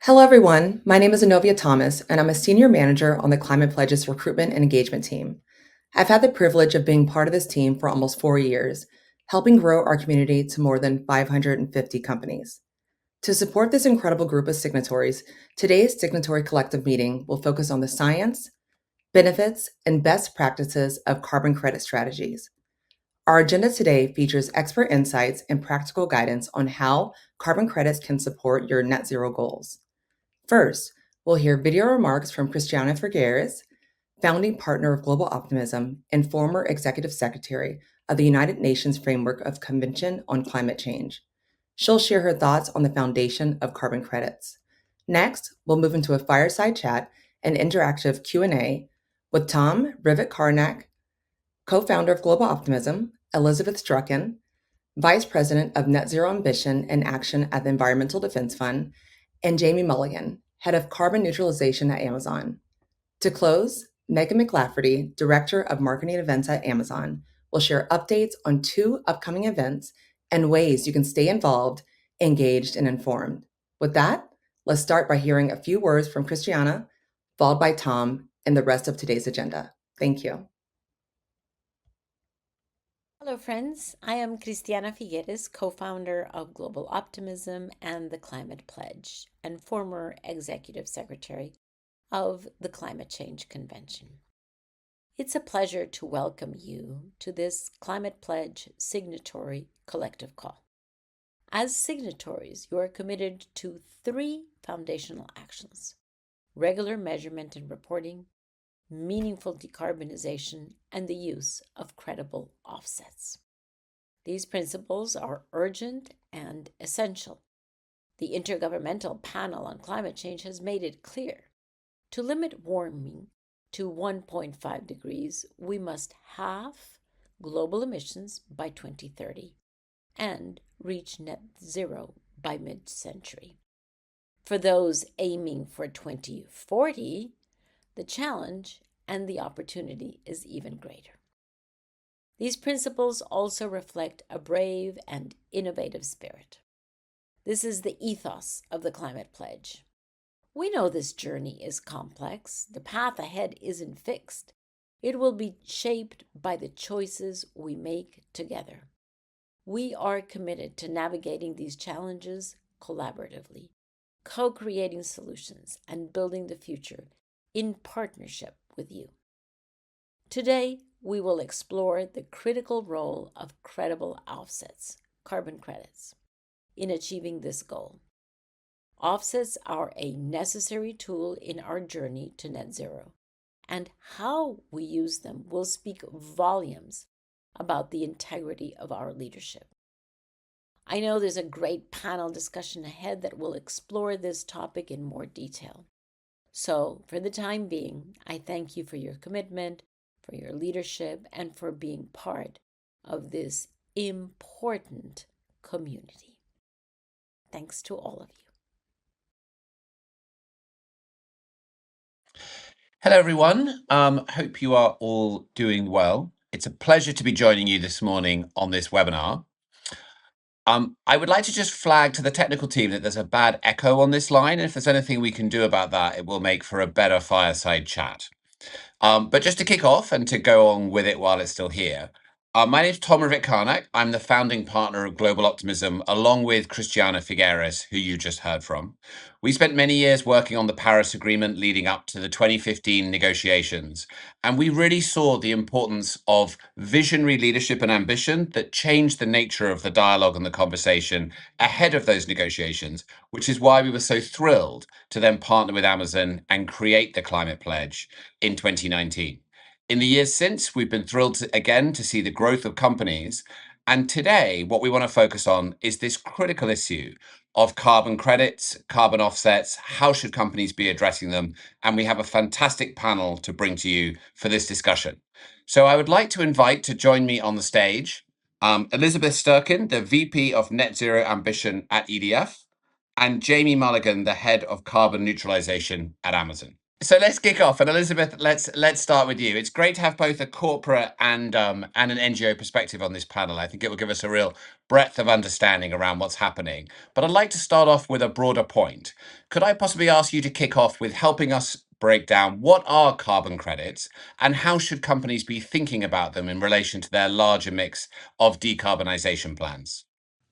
Hello, everyone. My name is Anovia Thomas, and I'm a senior manager on the Climate Pledge's recruitment and engagement team. I've had the privilege of being part of this team for almost 4 years, helping grow our community to more than 550 companies. To support this incredible group of signatories, today's Signatory Collective meeting will focus on the science, benefits, and best practices of carbon credit strategies. Our agenda today features expert insights and practical guidance on how carbon credits can support your net zero goals. First, we'll hear video remarks from Christiana Figueres, founding partner of Global Optimism and former executive secretary of the United Nations Framework of Convention on Climate Change. She'll share her thoughts on the foundation of carbon credits. Next, we'll move into a fireside chat and interactive Q&A with Tom Rivett-Carnac, co-founder of Global Optimism, Elizabeth Strucken, Vice President of Net Zero Ambition and Action at the Environmental Defense Fund, and Jamie Mulligan, Head of Carbon Neutralization at Amazon. To close, Megan McLafferty, Director of Marketing Events at Amazon, will share updates on 2 upcoming events and ways you can stay involved, engaged, and informed. With that, let's start by hearing a few words from Christiana, followed by Tom and the rest of today's agenda. Thank you. Hello, friends. I am Christiana Figueres, co-founder of Global Optimism and the Climate Pledge, and former executive secretary of the Climate Change Convention. It's a pleasure to welcome you to this Climate Pledge Signatory collective call. As signatories, you are committed to 3 foundational actions: regular measurement and reporting, meaningful decarbonization, and the use of credible offsets. These principles are urgent and essential. The Intergovernmental Panel on Climate Change has made it clear: to limit warming to 1.5 degrees, we must halve global emissions by 2030 and reach net zero by mid-century. For those aiming for 2040, the challenge and the opportunity is even greater. These principles also reflect a brave and innovative spirit. This is the ethos of the Climate Pledge. We know this journey is complex. The path ahead isn't fixed. It will be shaped by the choices we make together. We are committed to navigating these challenges collaboratively, co-creating solutions, and building the future in partnership with you. Today, we will explore the critical role of credible offsets, carbon credits, in achieving this goal. Offsets are a necessary tool in our journey to net zero, and how we use them will speak volumes about the integrity of our leadership. I know there's a great panel discussion ahead that will explore this topic in more detail. So, for the time being, I thank you for your commitment, for your leadership, and for being part of this important community. Thanks to all of you. Hello, everyone. Hope you are all doing well. It's a pleasure to be joining you this morning on this webinar. I would like to just flag to the technical team that there's a bad echo on this line, and if there's anything we can do about that, it will make for a better fireside chat. But just to kick off and to go on with it while it's still here, my name is Tom Rivett-Carnac. I'm the founding partner of Global Optimism, along with Christiana Figueres, who you just heard from. We spent many years working on the Paris Agreement leading up to the 2015 negotiations, and we really saw the importance of visionary leadership and ambition that changed the nature of the dialogue and the conversation ahead of those negotiations, which is why we were so thrilled to then partner with Amazon and create the Climate Pledge in 2019. In the years since, we've been thrilled again to see the growth of companies. And today, what we want to focus on is this critical issue of carbon credits, carbon offsets. How should companies be addressing them? And we have a fantastic panel to bring to you for this discussion. So I would like to invite to join me on the stage Elizabeth Sturkin, the VP of Net Zero Ambition at EDF, and Jamie Mulligan, the Head of Carbon Neutralization at Amazon. So let's kick off, and Elizabeth, let's start with you. It's great to have both a corporate and an NGO perspective on this panel. I think it will give us a real breadth of understanding around what's happening. But I'd like to start off with a broader point. Could I possibly ask you to kick off with helping us break down what are carbon credits and how should companies be thinking about them in relation to their larger mix of decarbonisation plans?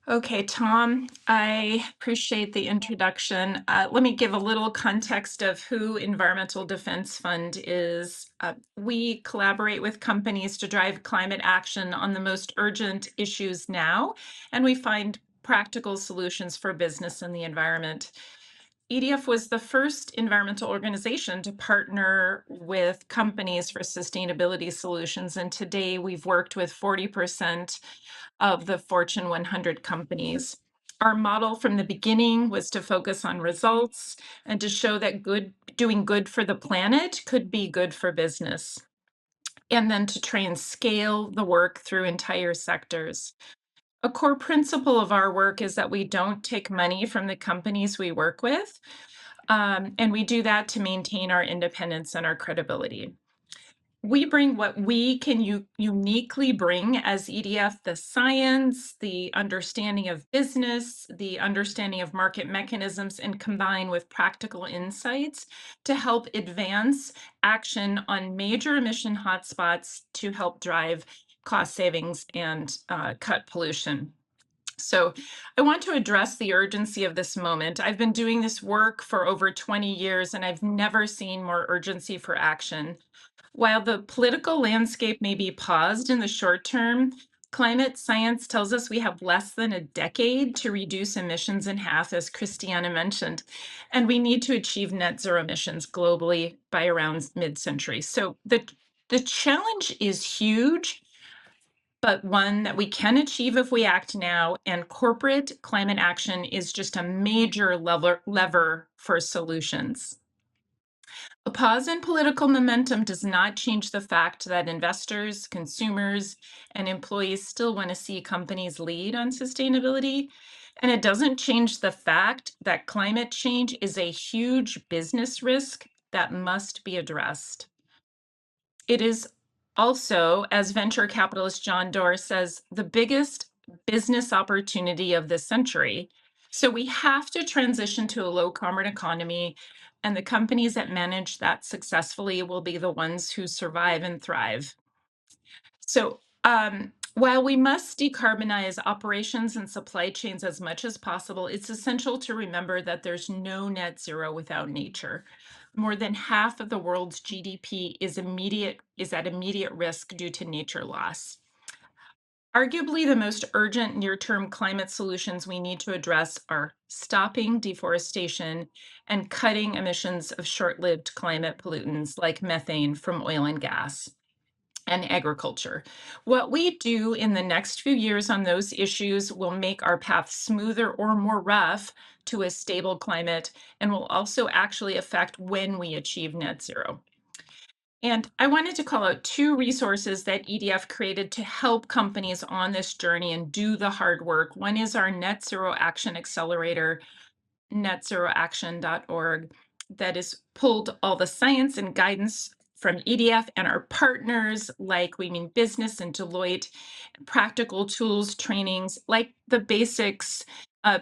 Okay, Tom, I appreciate the introduction. Let me give a little context of who Environmental Defense Fund is. We collaborate with companies to drive climate action on the most urgent issues now, and we find practical solutions for business and the environment. EDF was the first environmental organization to partner with companies for sustainability solutions, and today we've worked with 40% of the Fortune 100 companies. Our model from the beginning was to focus on results and to show that doing good for the planet could be good for business, and then to try and scale the work through entire sectors. A core principle of our work is that we don't take money from the companies we work with, and we do that to maintain our independence and our credibility. We bring what we can uniquely bring as EDF: the science, the understanding of business, the understanding of market mechanisms, and combine with practical insights to help advance action on major emission hotspots to help drive cost savings and cut pollution. So I want to address the urgency of this moment. I've been doing this work for over 20 years, and I've never seen more urgency for action. While the political landscape may be paused in the short term, climate science tells us we have less than a decade to reduce emissions in half, as Christiana mentioned, and we need to achieve net zero emissions globally by around mid-century. So the challenge is huge, but one that we can achieve if we act now, and corporate climate action is just a major lever for solutions. A pause in political momentum does not change the fact that investors, consumers, and employees still want to see companies lead on sustainability. And it doesn't change the fact that climate change is a huge business risk that must be addressed. It is also, as venture capitalist John Doerr says, the biggest business opportunity of this century. So we have to transition to a low carbon economy, and the companies that manage that successfully will be the ones who survive and thrive. So while we must decarbonize operations and supply chains as much as possible, it's essential to remember that there's no net zero without nature. More than half of the world's GDP is at immediate risk due to nature loss. Arguably, the most urgent near-term climate solutions we need to address are stopping deforestation and cutting emissions of short-lived climate pollutants like methane from oil and gas and agriculture. What we do in the next few years on those issues will make our path smoother or more rough to a stable climate, and will also actually affect when we achieve net zero. And I wanted to call out two resources that EDF created to help companies on this journey and do the hard work. One is our Net Zero Action Accelerator, netzeroaction.org, that has pulled all the science and guidance from EDF and our partners like We Mean Business and Deloitte, practical tools, trainings like the basics,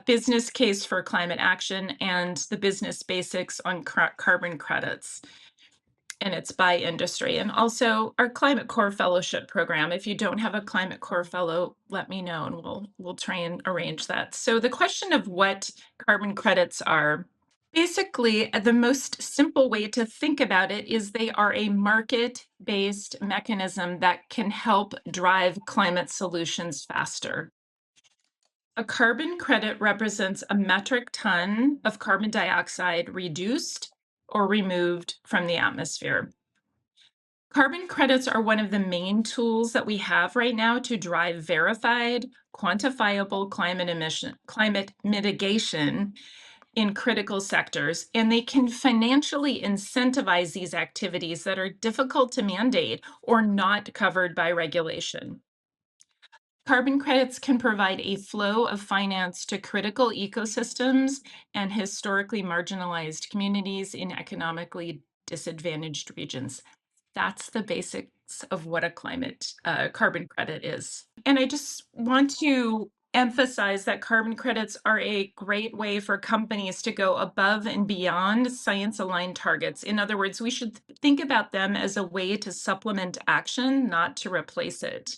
business case for climate action, and the business basics on carbon credits. And it's by industry. And also our Climate Core Fellowship program. If you don't have a Climate Core Fellow, let me know and we'll try and arrange that. So the question of what carbon credits are, basically the most simple way to think about it is they are a market-based mechanism that can help drive climate solutions faster. A carbon credit represents a metric ton of carbon dioxide reduced or removed from the atmosphere. Carbon credits are one of the main tools that we have right now to drive verified, quantifiable climate mitigation in critical sectors, and they can financially incentivize these activities that are difficult to mandate or not covered by regulation. Carbon credits can provide a flow of finance to critical ecosystems and historically marginalized communities in economically disadvantaged regions. That's the basics of what a climate carbon credit is. And I just want to emphasize that carbon credits are a great way for companies to go above and beyond science-aligned targets. In other words, we should think about them as a way to supplement action, not to replace it.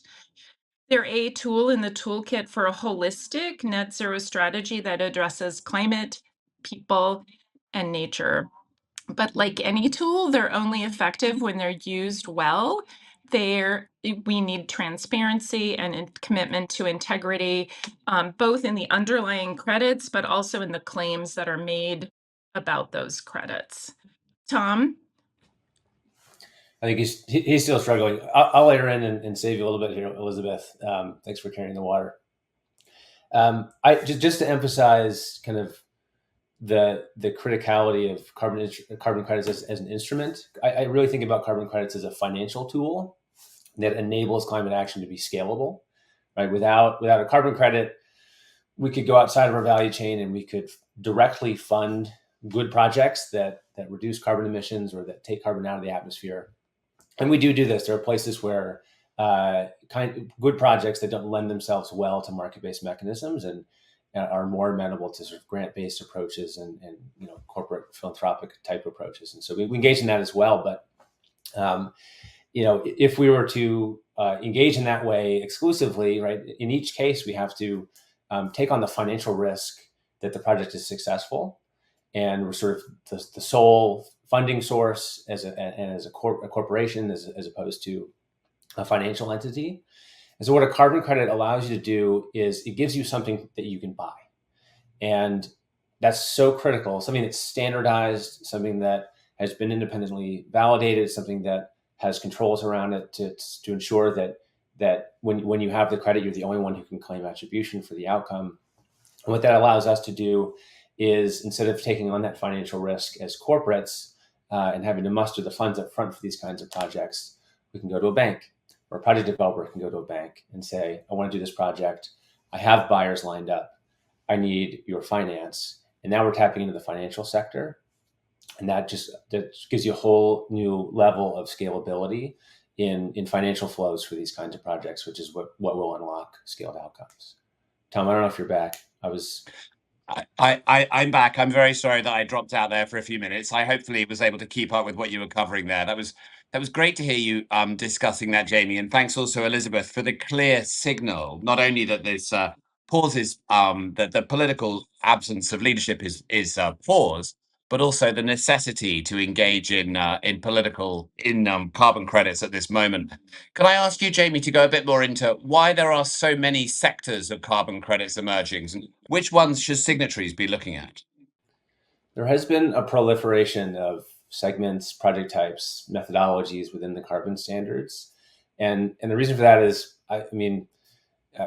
They're a tool in the toolkit for a holistic net zero strategy that addresses climate, people, and nature. But like any tool, they're only effective when they're used well. We need transparency and commitment to integrity, both in the underlying credits, but also in the claims that are made about those credits. Tom? I think he's still struggling. I'll layer in and save you a little bit here, Elizabeth. Thanks for carrying the water. I just to emphasize kind of the criticality of carbon credits as an instrument. I really think about carbon credits as a financial tool that enables climate action to be scalable. Right? Without a carbon credit, we could go outside of our value chain and we could directly fund good projects that reduce carbon emissions or that take carbon out of the atmosphere. And we do this. There are places where good projects that don't lend themselves well to market-based mechanisms and are more amenable to sort of grant-based approaches and corporate philanthropic type approaches. And so we engage in that as well. But if we were to engage in that way exclusively, right, in each case we have to take on the financial risk that the project is successful, and we're sort of the sole funding source as a corporation as opposed to a financial entity. And so what a carbon credit allows you to do is it gives you something that you can buy. And that's so critical, something that's standardized, something that has been independently validated, something that has controls around it to ensure that when you have the credit, you're the only one who can claim attribution for the outcome. And what that allows us to do is, instead of taking on that financial risk as corporates and having to muster the funds up front for these kinds of projects, we can go to a bank, or a project developer can go to a bank and say, I want to do this project. I have buyers lined up. I need your finance. And now we're tapping into the financial sector. And that gives you a whole new level of scalability in financial flows for these kinds of projects, which is what will unlock scaled outcomes. Tom, I don't know if you're back. I'm back. I'm very sorry that I dropped out there for a few minutes. I hopefully was able to keep up with what you were covering there. That was great to hear you discussing that, Jamie. And thanks also, Elizabeth, for the clear signal, not only that this pauses, that the political absence of leadership is paused, but also the necessity to engage in carbon credits at this moment. Can I ask you, Jamie, to go a bit more into why there are so many sectors of carbon credits emerging, and which ones should signatories be looking at? There has been a proliferation of segments, project types, methodologies within the carbon standards, and the reason for that is,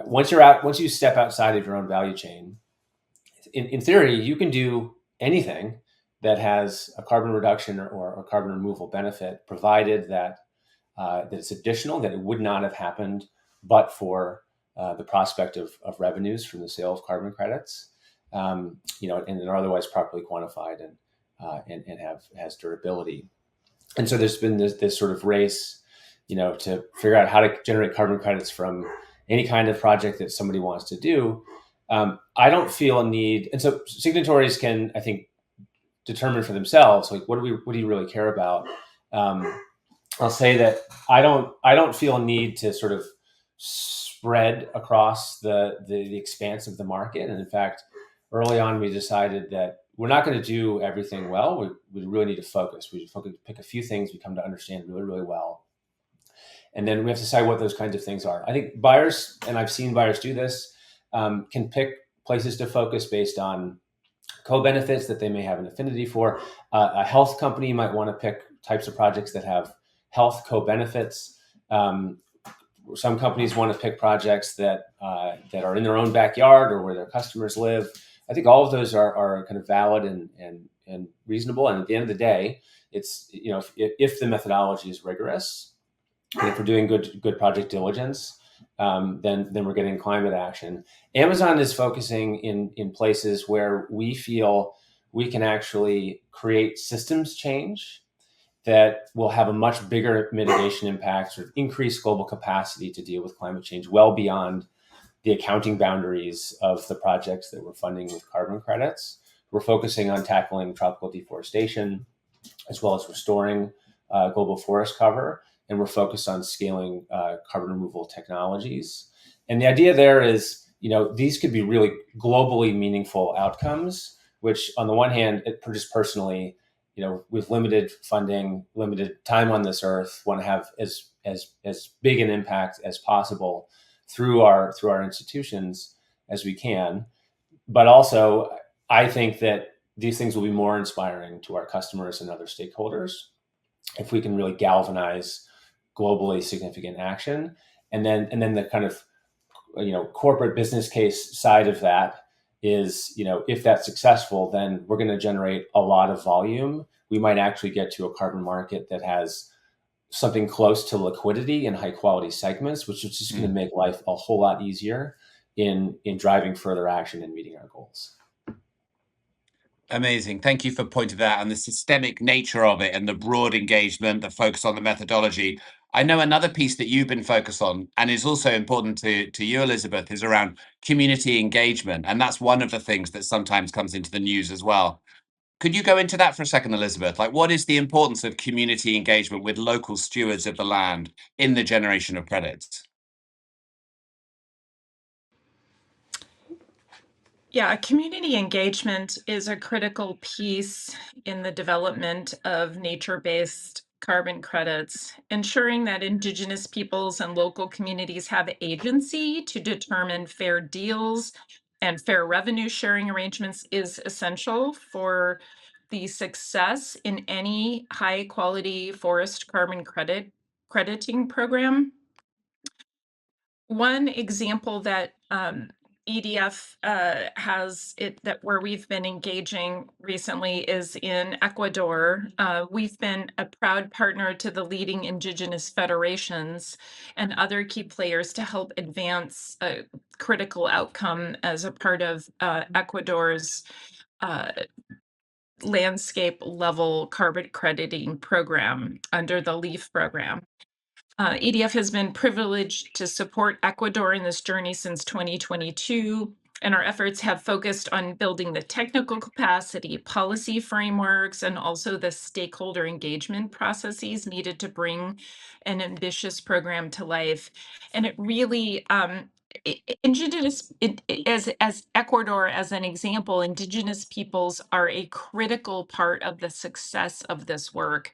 once you step outside of your own value chain, in theory, you can do anything that has a carbon reduction or a carbon removal benefit, provided that it's additional, that it would not have happened but for the prospect of revenues from the sale of carbon credits, and are otherwise properly quantified and has durability. And so there's been this sort of race, to figure out how to generate carbon credits from any kind of project that somebody wants to do. I don't feel a need, and so signatories can, I think, determine for themselves, like, what do you really care about? I'll say that I don't feel a need to sort of spread across the expanse of the market. And in fact, early on, we decided that we're not going to do everything well. We really need to focus. We pick a few things we come to understand really, really well. And then we have to decide what those kinds of things are. I think buyers, and I've seen buyers do this, can pick places to focus based on co-benefits that they may have an affinity for. A health company might want to pick types of projects that have health co-benefits. Some companies want to pick projects that are in their own backyard or where their customers live. I think all of those are kind of valid and reasonable. And at the end of the day, it's, if the methodology is rigorous, and if we're doing good project diligence, then we're getting climate action. Amazon is focusing in places where we feel we can actually create systems change that will have a much bigger mitigation impact, sort of increased global capacity to deal with climate change well beyond the accounting boundaries of the projects that we're funding with carbon credits. We're focusing on tackling tropical deforestation, as well as restoring global forest cover. And we're focused on scaling carbon removal technologies. And the idea there is, these could be really globally meaningful outcomes, which on the one hand, just personally, with limited funding, limited time on this earth, want to have as big an impact as possible through our institutions as we can. But also, I think that these things will be more inspiring to our customers and other stakeholders if we can really galvanize globally significant action. And then the kind of corporate business case side of that is, if that's successful, then we're going to generate a lot of volume. We might actually get to a carbon market that has something close to liquidity in high quality segments, which is just going to make life a whole lot easier in driving further action and meeting our goals. Amazing. Thank you for pointing that out, and the systemic nature of it and the broad engagement, the focus on the methodology. I know another piece that you've been focused on and is also important to you, Elizabeth, is around community engagement. And that's one of the things that sometimes comes into the news as well. Could you go into that for a second, Elizabeth? Like, what is the importance of community engagement with local stewards of the land in the generation of credits? Yeah, community engagement is a critical piece in the development of nature-based carbon credits. Ensuring that Indigenous peoples and local communities have agency to determine fair deals and fair revenue sharing arrangements is essential for the success in any high-quality forest carbon crediting program. One example that EDF has that where we've been engaging recently is in Ecuador. We've been a proud partner to the leading Indigenous federations and other key players to help advance a critical outcome as a part of Ecuador's landscape level carbon crediting program under the LEAF program. EDF has been privileged to support Ecuador in this journey since 2022, and our efforts have focused on building the technical capacity, policy frameworks, and also the stakeholder engagement processes needed to bring an ambitious program to life. And it really, as Ecuador, as an example, Indigenous peoples are a critical part of the success of this work.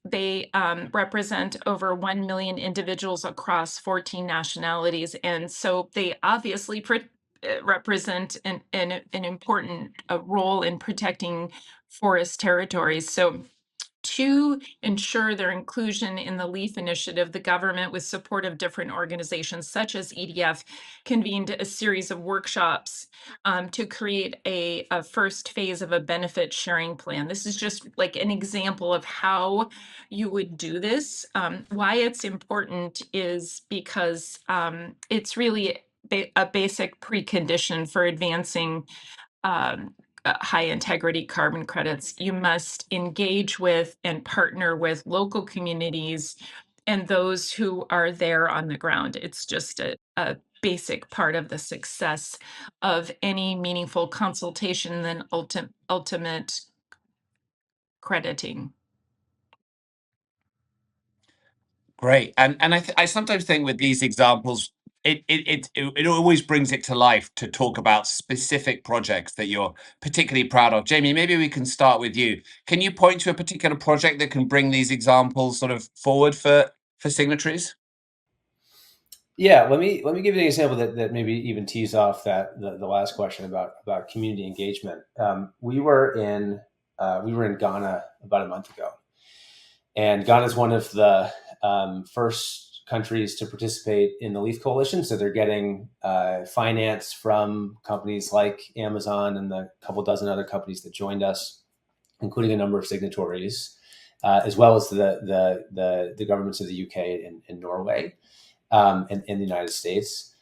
They represent over 1 million individuals across 14 nationalities. And so they obviously represent an important role in protecting forest territories. So to ensure their inclusion in the LEAF initiative, the government, with support of different organizations such as EDF, convened a series of workshops to create a first phase of a benefit sharing plan. This is just like an example of how you would do this. Why it's important is because it's really a basic precondition for advancing high integrity carbon credits. You must engage with and partner with local communities and those who are there on the ground. It's just a basic part of the success of any meaningful consultation and then ultimate crediting. Great. And I sometimes think with these examples, it always brings it to life to talk about specific projects that you're particularly proud of. Jamie, maybe we can start with you. Can you point to a particular project that can bring these examples sort of forward for signatories? Yeah, let me give you an example that maybe even tees off that the last question about community engagement. We were in Ghana about a month ago, and Ghana is one of the first countries to participate in the LEAF Coalition. So they're getting finance from companies like Amazon and the couple dozen other companies that joined us, including a number of signatories, as well as the governments of the UK and Norway and the United States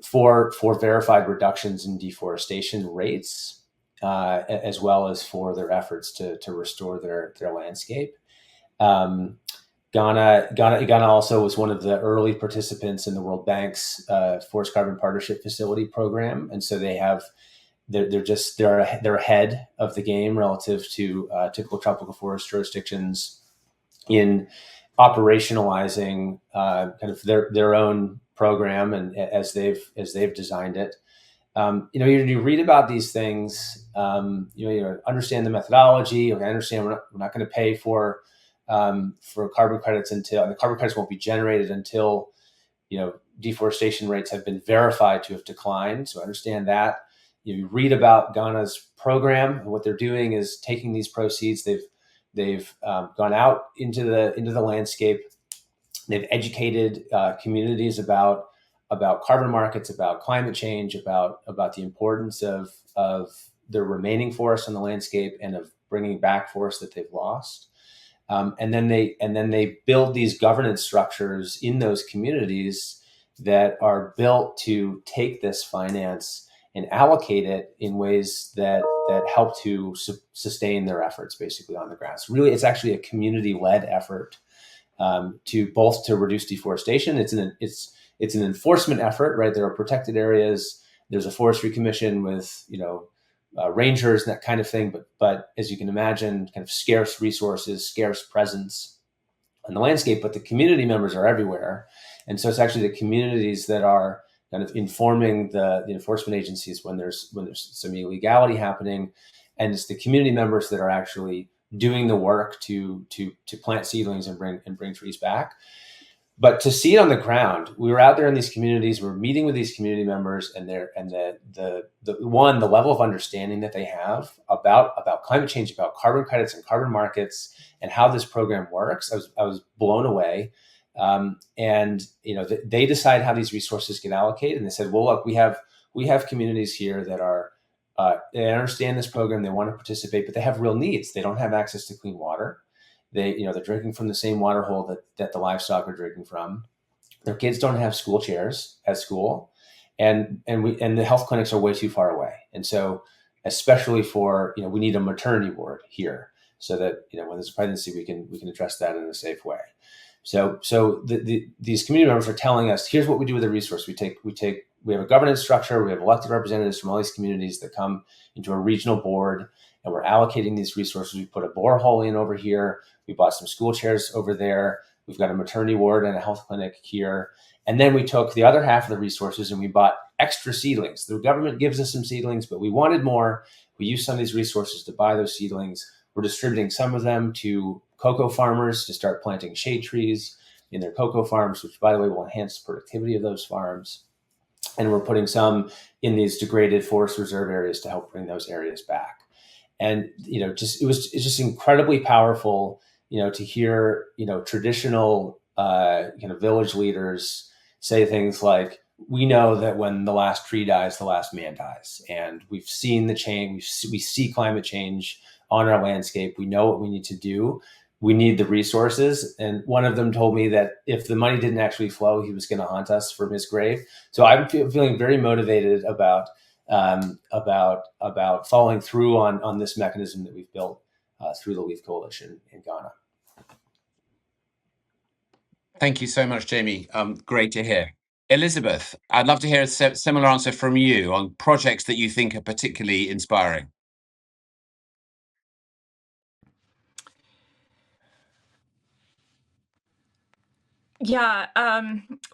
for verified reductions in deforestation rates, as well as for their efforts to restore their landscape. Ghana also was one of the early participants in the World Bank's Forest Carbon Partnership Facility program, and so they're ahead of the game relative to typical tropical forest jurisdictions in operationalizing kind of their own program and as they've designed it. You read about these things, you understand the methodology. Okay, I understand we're not going to pay for carbon credits until, and the carbon credits won't be generated until, deforestation rates have been verified to have declined. So I understand that. You read about Ghana's program, and what they're doing is taking these proceeds. They've gone out into the landscape. They've educated communities about carbon markets, about climate change, about the importance of the remaining forests on the landscape and of bringing back forests that they've lost. And then they build these governance structures in those communities that are built to take this finance and allocate it in ways that help to sustain their efforts basically on the ground. So really, it's actually a community-led effort to reduce deforestation. It's an enforcement effort, right? There are protected areas. There's a forestry commission with rangers and that kind of thing. But as you can imagine, kind of scarce resources, scarce presence on the landscape. But the community members are everywhere, and so it's actually the communities that are kind of informing the enforcement agencies when there's some illegality happening, and it's the community members that are actually doing the work to plant seedlings and bring trees back. But to see it on the ground, we were out there in these communities, we're meeting with these community members, and the level of understanding that they have about climate change, about carbon credits and carbon markets, and how this program works. I was blown away. And they decide how these resources get allocated, and they said, well, look, we have communities here that are they understand this program, they want to participate, but they have real needs. They don't have access to clean water. They're drinking from the same water hole that the livestock are drinking from. Their kids don't have school chairs at school, and the health clinics are way too far away. And so, especially for we need a maternity ward here, so that when there's a pregnancy, we can address that in a safe way. So these community members are telling us, here's what we do with the resource. We have a governance structure. We have elected representatives from all these communities that come into a regional board, and we're allocating these resources. We put a borehole in over here. We bought some school chairs over there. We've got a maternity ward and a health clinic here. And then we took the other half of the resources and we bought extra seedlings. The government gives us some seedlings, but we wanted more. We used some of these resources to buy those seedlings. We're distributing some of them to cocoa farmers to start planting shade trees in their cocoa farms, which, by the way, will enhance the productivity of those farms. And we're putting some in these degraded forest reserve areas to help bring those areas back. And it's just incredibly powerful, to hear traditional kind of village leaders say things like, we know that when the last tree dies, the last man dies, and we've seen the change. We see climate change on our landscape. We know what we need to do. We need the resources. And one of them told me that if the money didn't actually flow, he was going to haunt us from his grave. So I'm feeling very motivated about following through on this mechanism that we've built through the Leaf Coalition in Ghana. Thank you so much, Jamie. Great to hear. Elizabeth, I'd love to hear a similar answer from you on projects that you think are particularly inspiring. Yeah,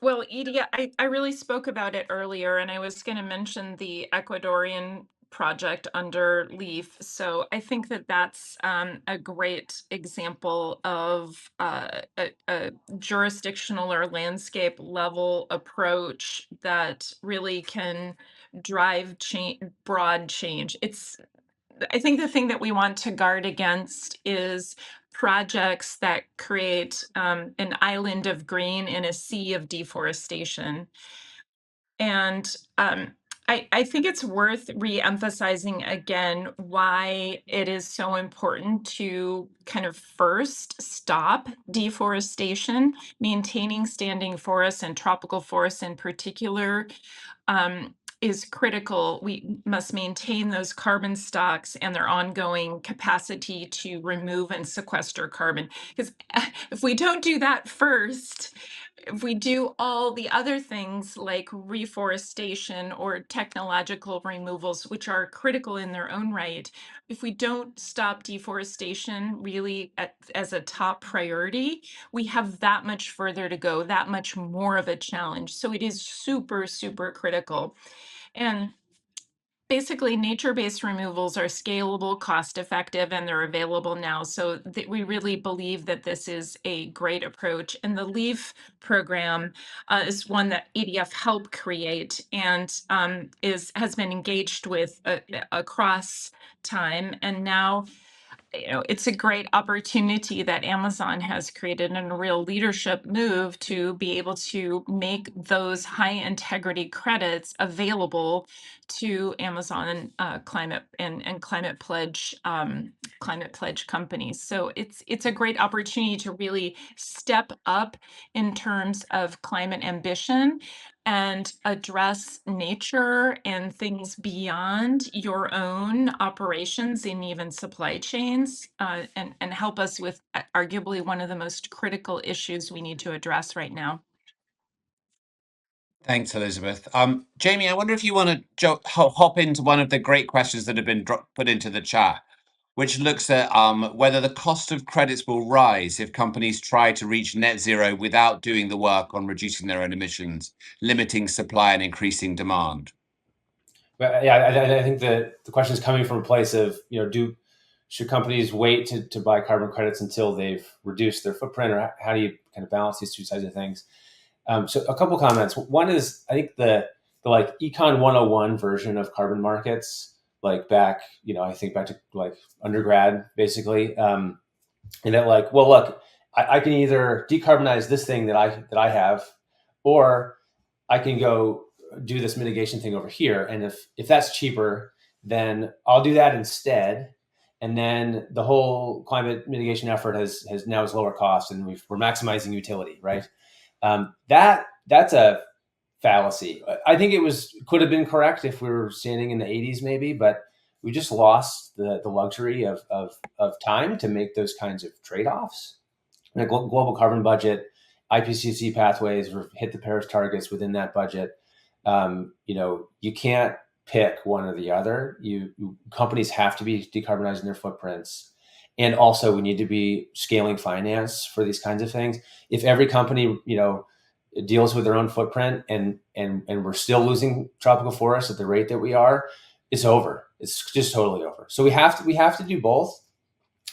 well, Edie, I really spoke about it earlier, and I was going to mention the Ecuadorian project under LEAF. So I think that that's a great example of a jurisdictional or landscape level approach that really can drive broad change. I think the thing that we want to guard against is projects that create an island of green in a sea of deforestation. And I think it's worth re-emphasizing again why it is so important to kind of first stop deforestation, maintaining standing forests and tropical forests in particular. is critical. We must maintain those carbon stocks and their ongoing capacity to remove and sequester carbon. Because if we don't do that first, if we do all the other things like reforestation or technological removals, which are critical in their own right, if we don't stop deforestation really as a top priority, we have that much further to go, that much more of a challenge. So it is super, super critical. And basically, nature-based removals are scalable, cost-effective, and they're available now. So we really believe that this is a great approach. And the LEAF program is one that EDF helped create and has been engaged with across time. And now, it's a great opportunity that Amazon has created and a real leadership move to be able to make those high integrity credits available to Amazon climate and climate pledge companies. So it's a great opportunity to really step up in terms of climate ambition and address nature and things beyond your own operations and even supply chains, and help us with arguably one of the most critical issues we need to address right now. Thanks, Elizabeth. Jamie, I wonder if you want to hop into one of the great questions that have been put into the chat, which looks at whether the cost of credits will rise if companies try to reach net zero without doing the work on reducing their own emissions, limiting supply and increasing demand. But yeah, I think that the question is coming from a place of, should companies wait to buy carbon credits until they've reduced their footprint, or how do you kind of balance these two sides of things? So a couple comments. One is, I think the like Econ 101 version of carbon markets, like back, I think back to like undergrad, basically. And that like, well, look, I can either decarbonize this thing that I have, or I can go do this mitigation thing over here. And if that's cheaper, then I'll do that instead. And then the whole climate mitigation effort has now is lower cost, and we're maximizing utility, right? That's a fallacy. I think could have been correct if we were standing in the 80s, maybe, but we just lost the luxury of time to make those kinds of trade-offs. And a global carbon budget, IPCC pathways, hit the Paris targets within that budget. You can't pick one or the other. Companies have to be decarbonizing their footprints. And also we need to be scaling finance for these kinds of things. If every company, deals with their own footprint and we're still losing tropical forests at the rate that we are, it's over. It's just totally over. So we have to do both.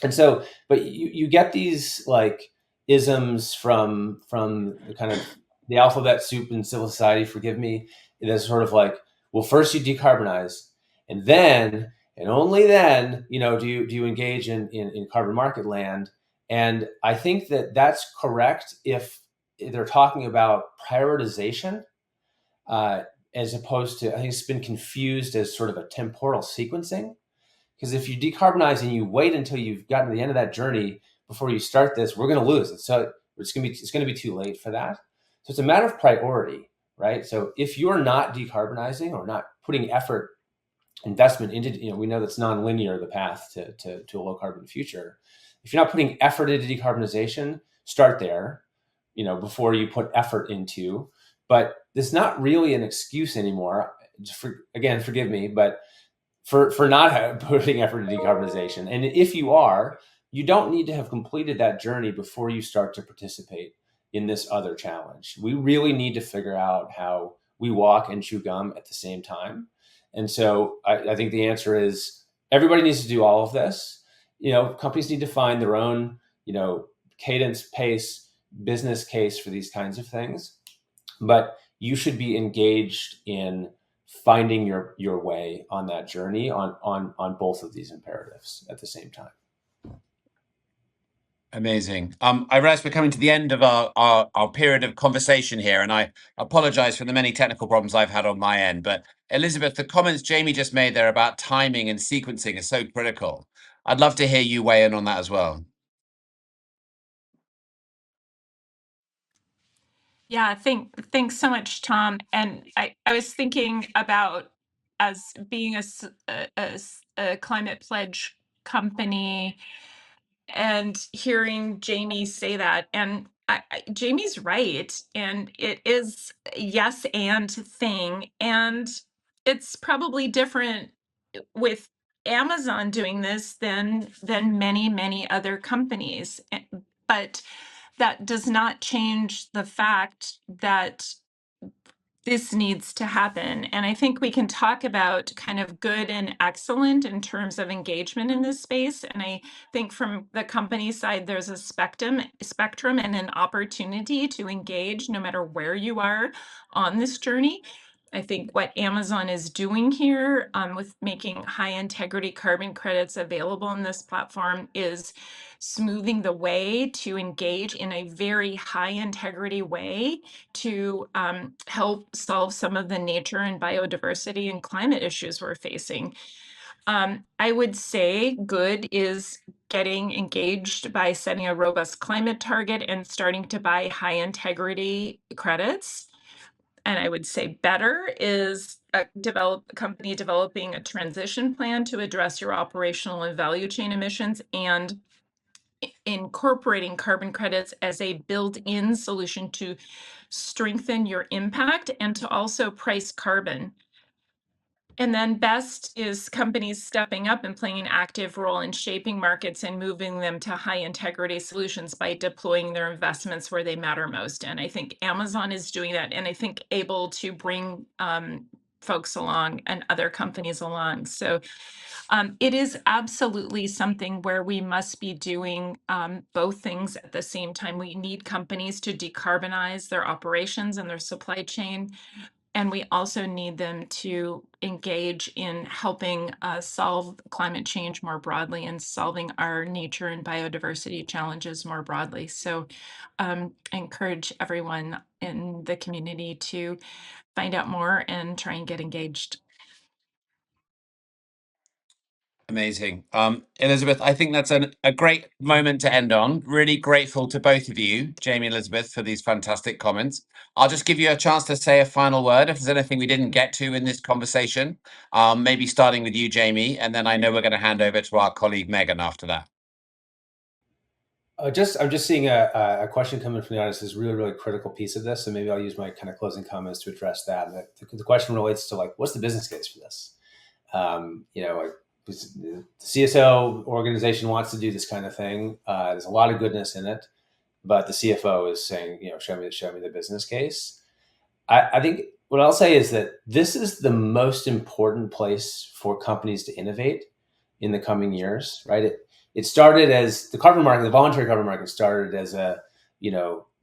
And so, but you get these like isms from the kind of the alphabet soup in civil society, forgive me. It is sort of like, well, first you decarbonize, and then, and only then, do you engage in carbon market land. And I think that that's correct if they're talking about prioritization, as opposed to, I think it's been confused as sort of a temporal sequencing. Because if you decarbonize and you wait until you've gotten to the end of that journey before you start this, we're going to lose it. So it's going to be too late for that. So it's a matter of priority, right? So if you're not decarbonizing or not putting investment into, we know that's nonlinear, the path to a low carbon future. If you're not putting effort into decarbonization, start there, before you put effort into. But it's not really an excuse anymore. Forgive me, but for not putting effort into decarbonization. And if you are, you don't need to have completed that journey before you start to participate in this other challenge. We really need to figure out how we walk and chew gum at the same time. And so I think the answer is everybody needs to do all of this. Companies need to find their own, cadence, pace, business case for these kinds of things. But you should be engaged in finding your way on that journey on both of these imperatives at the same time. Amazing. I realize we're coming to the end of our period of conversation here, and I apologize for the many technical problems I've had on my end. But Elizabeth, the comments Jamie just made there about timing and sequencing are so critical. I'd love to hear you weigh in on that as well. Yeah, thanks so much, Tom. And I was thinking about, as being a climate pledge company, and hearing Jamie say that. And Jamie's right. And it is a yes and thing. And it's probably different with Amazon doing this than many other companies. But that does not change the fact that this needs to happen. And I think we can talk about kind of good and excellent in terms of engagement in this space. And I think from the company side, there's a spectrum and an opportunity to engage no matter where you are on this journey. I think what Amazon is doing here, with making high integrity carbon credits available on this platform, is smoothing the way to engage in a very high integrity way to help solve some of the nature and biodiversity and climate issues we're facing. I would say good is getting engaged by setting a robust climate target and starting to buy high integrity credits. And I would say better is a company developing a transition plan to address your operational and value chain emissions, and incorporating carbon credits as a built-in solution to strengthen your impact and to also price carbon. And then best is companies stepping up and playing an active role in shaping markets and moving them to high integrity solutions by deploying their investments where they matter most. And I think Amazon is doing that, and I think able to bring folks along and other companies along. So it is absolutely something where we must be doing both things at the same time. We need companies to decarbonize their operations and their supply chain. And we also need them to engage in helping solve climate change more broadly and solving our nature and biodiversity challenges more broadly. So I encourage everyone in the community to find out more and try and get engaged. Amazing. Elizabeth, I think that's a great moment to end on. Really grateful to both of you, Jamie and Elizabeth, for these fantastic comments. I'll just give you a chance to say a final word if there's anything we didn't get to in this conversation, maybe starting with you, Jamie, and then I know we're going to hand over to our colleague Megan after that. I'm just seeing a question coming from the audience. Is really, really critical piece of this. So maybe I'll use my kind of closing comments to address that. And the question relates to, like, what's the business case for this? Like, the CSO organization wants to do this kind of thing. There's a lot of goodness in it, but the CFO is saying, show me the business case. I think what I'll say is that this is the most important place for companies to innovate in the coming years, right? It started as the carbon market, the voluntary carbon market started as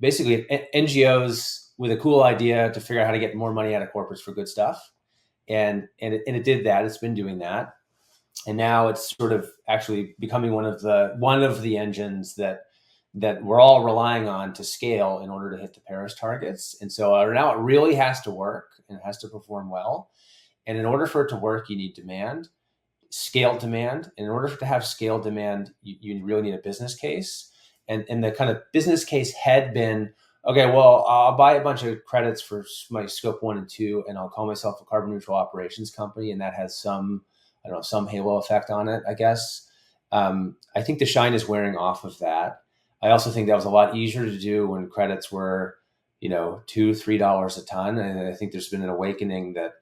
basically NGOs with a cool idea to figure out how to get more money out of corporates for good stuff. And it did that. It's been doing that. And now it's sort of actually becoming one of the engines that we're all relying on to scale in order to hit the Paris targets. And so now it really has to work, and it has to perform well. And in order for it to work, you need demand, scaled demand. And in order to have scaled demand, you really need a business case. And the kind of business case had been, okay, well, I'll buy a bunch of credits for my scope 1 and 2, and I'll call myself a carbon neutral operations company. And that has some halo effect on it, I guess. I think the shine is wearing off of that. I also think that was a lot easier to do when credits were, $2-3 a ton. And I think there's been an awakening that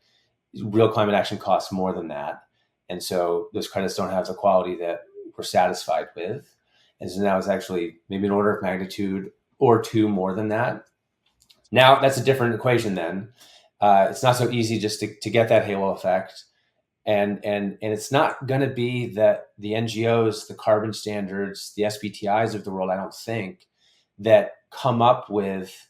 real climate action costs more than that. And so those credits don't have the quality that we're satisfied with. And so now it's actually maybe an order of magnitude or two more than that. Now that's a different equation then. It's not so easy just to get that halo effect. And it's not going to be that the NGOs, the carbon standards, the SBTIs of the world, I don't think, that come up with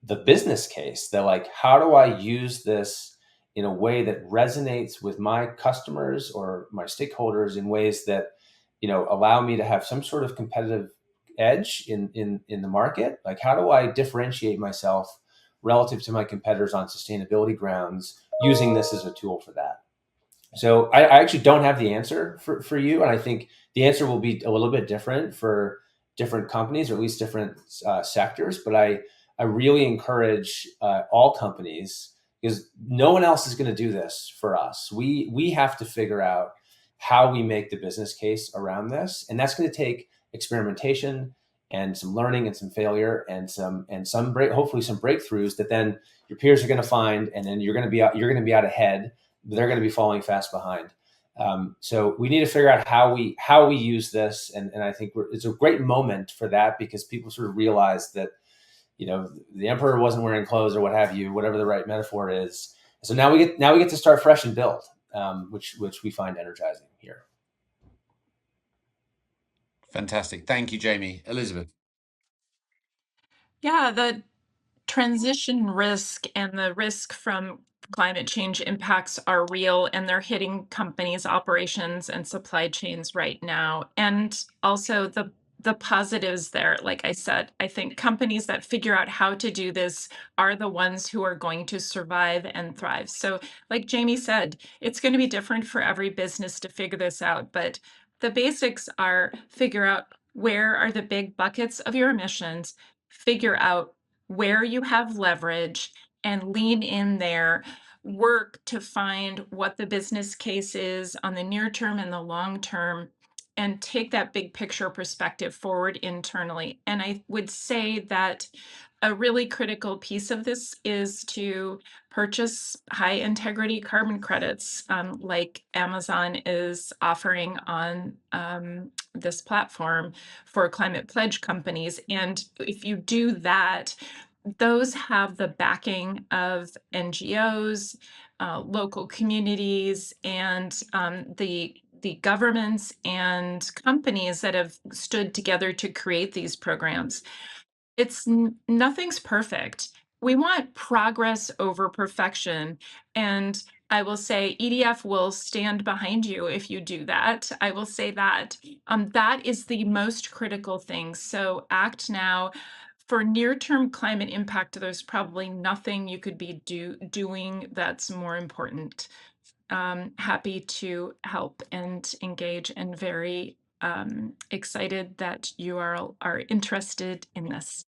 the business case. They're like, how do I use this in a way that resonates with my customers or my stakeholders in ways that, allow me to have some sort of competitive edge in the market? Like, how do I differentiate myself relative to my competitors on sustainability grounds using this as a tool for that? So I actually don't have the answer for you. And I think the answer will be a little bit different for different companies, or at least different sectors. But I really encourage all companies, because no one else is going to do this for us. We have to figure out how we make the business case around this, and that's going to take experimentation and some learning and some failure and hopefully some breakthroughs that then your peers are going to find, and then you're going to be out ahead. They're going to be falling fast behind. So we need to figure out how we use this, and I think it's a great moment for that, because people sort of realize that, the emperor wasn't wearing clothes, or what have you, whatever the right metaphor is. So now we get to start fresh and build, which we find energizing here. Fantastic. Thank you, Jamie. Elizabeth. Yeah, the transition risk and the risk from climate change impacts are real, and they're hitting companies' operations and supply chains right now. And also the positives there, like I said, I think companies that figure out how to do this are the ones who are going to survive and thrive. So like Jamie said, it's going to be different for every business to figure this out, but the basics are figure out where are the big buckets of your emissions, figure out where you have leverage and lean in there, work to find what the business case is on the near term and the long term, and take that big picture perspective forward internally. And I would say that a really critical piece of this is to purchase high integrity carbon credits, like Amazon is offering on this platform for climate pledge companies. And if you do that, those have the backing of NGOs, local communities, and the governments and companies that have stood together to create these programs. Nothing's perfect. We want progress over perfection, and I will say EDF will stand behind you if you do that. I will say that. That is the most critical thing. So act now. For near-term climate impact, there's probably nothing you could be doing that's more important. Happy to help and engage, and very excited that you are interested in this.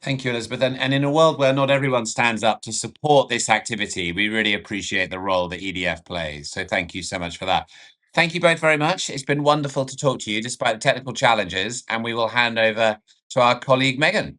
Thank you, Elizabeth. And in a world where not everyone stands up to support this activity, we really appreciate the role that EDF plays. So thank you so much for that. Thank you both very much. It's been wonderful to talk to you despite the technical challenges, and we will hand over to our colleague, Megan.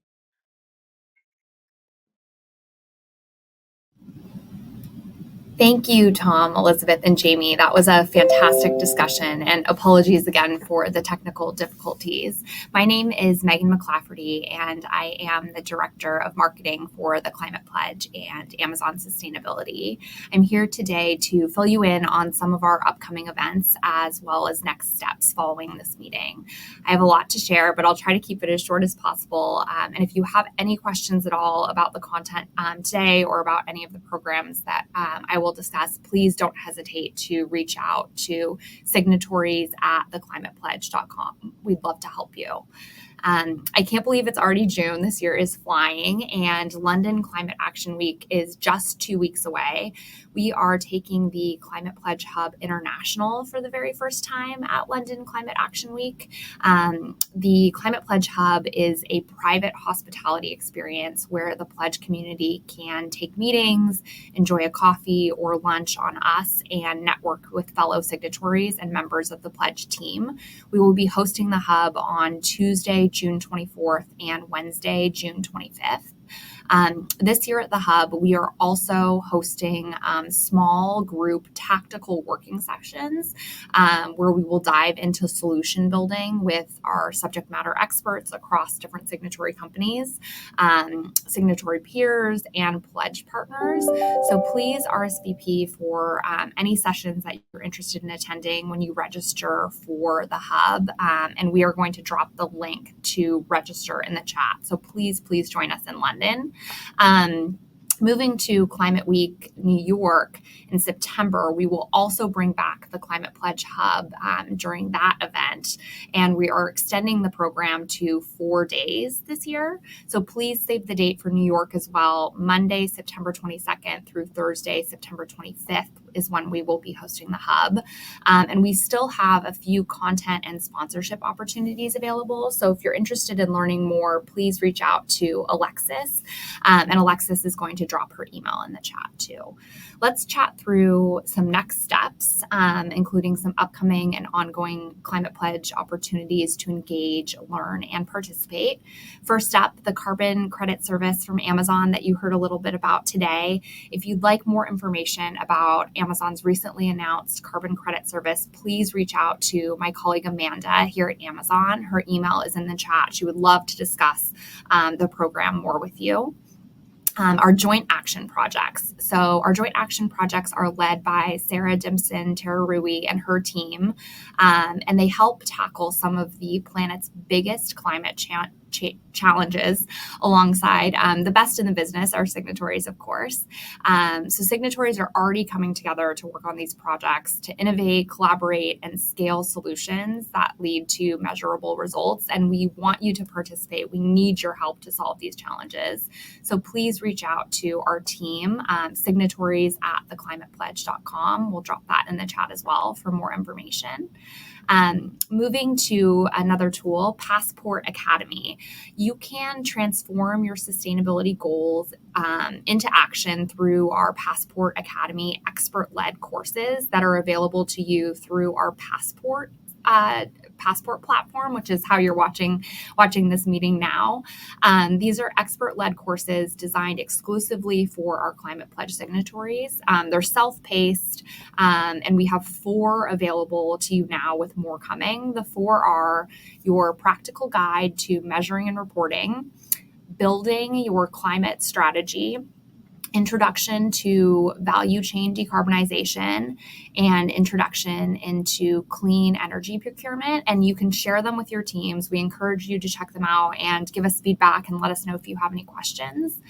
Thank you, Tom, Elizabeth, and Jamie. That was a fantastic discussion, and apologies again for the technical difficulties. My name is Megan McClafferty, and I am the Director of Marketing for the Climate Pledge and Amazon Sustainability. I'm here today to fill you in on some of our upcoming events, as well as next steps following this meeting. I have a lot to share, but I'll try to keep it as short as possible. And if you have any questions at all about the content today, or about any of the programs that I will discuss, please don't hesitate to reach out to signatories@theclimatepledge.com. We'd love to help you. I can't believe it's already June. This year is flying, and London Climate Action Week is just 2 weeks away. We are taking the Climate Pledge Hub International for the very first time at London Climate Action Week. The Climate Pledge Hub is a private hospitality experience where the pledge community can take meetings, enjoy a coffee or lunch on us, and network with fellow signatories and members of the pledge team. We will be hosting the hub on Tuesday, June 24th and Wednesday, June 25th. This year at the Hub, we are also hosting small group tactical working sessions where we will dive into solution building with our subject matter experts across different signatory companies, signatory peers, and pledge partners. So please RSVP for any sessions that you're interested in attending when you register for the Hub. And we are going to drop the link to register in the chat. So please join us in London. Moving to Climate Week New York in September, we will also bring back the Climate Pledge Hub during that event, and we are extending the program to 4 days this year. So please save the date for New York as well, Monday, September 22nd through Thursday, September 25th. is when we will be hosting the hub. And we still have a few content and sponsorship opportunities available. So if you're interested in learning more, please reach out to Alexis. And Alexis is going to drop her email in the chat too. Let's chat through some next steps, including some upcoming and ongoing Climate Pledge opportunities to engage, learn, and participate. First up, the carbon credit service from Amazon that you heard a little bit about today. If you'd like more information about Amazon's recently announced carbon credit service, please reach out to my colleague Amanda here at Amazon. Her email is in the chat. She would love to discuss the program more with you. Our joint action projects. So our joint action projects are led by Sarah Dimson Terarui and her team, and they help tackle some of the planet's biggest climate challenges alongside the best in the business, our signatories, of course. So signatories are already coming together to work on these projects to innovate, collaborate, and scale solutions that lead to measurable results. And we want you to participate. We need your help to solve these challenges. So please reach out to our team, signatories@theclimatepledge.com. We'll drop that in the chat as well for more information. Moving to another tool, Passport Academy. You can transform your sustainability goals into action through our Passport Academy expert-led courses that are available to you through our Passport platform, which is how you're watching this meeting now. These are expert-led courses designed exclusively for our Climate Pledge signatories. They're self-paced, and we have 4 available to you now with more coming. The 4 are your practical guide to measuring and reporting, building your climate strategy, introduction to value chain decarbonization, and introduction into clean energy procurement. And you can share them with your teams. We encourage you to check them out and give us feedback and let us know if you have any questions.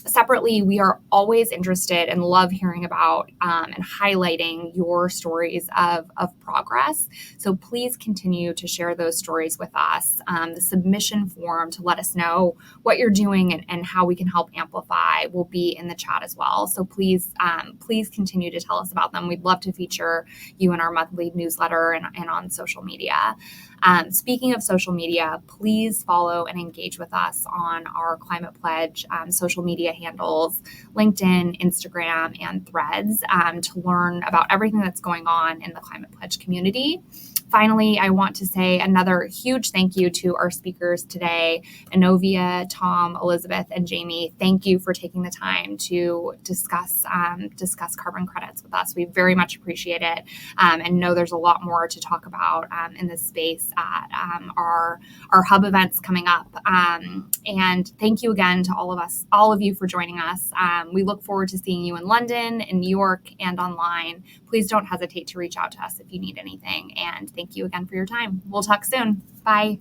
Separately, we are always interested and love hearing about and highlighting your stories of progress. So please continue to share those stories with us. The submission form to let us know what you're doing and how we can help amplify will be in the chat as well. So please continue to tell us about them. We'd love to feature you in our monthly newsletter and on social media. Speaking of social media, please follow and engage with us on our Climate Pledge social media handles, LinkedIn, Instagram, and Threads to learn about everything that's going on in the Climate Pledge community. Finally, I want to say another huge thank you to our speakers today, Inovia, Tom, Elizabeth, and Jamie. Thank you for taking the time to discuss carbon credits with us. We very much appreciate it and know there's a lot more to talk about in this space at our hub events coming up. And thank you again to all of you for joining us. We look forward to seeing you in London, in New York, and online. Please don't hesitate to reach out to us if you need anything. And thank you again for your time. We'll talk soon. Bye.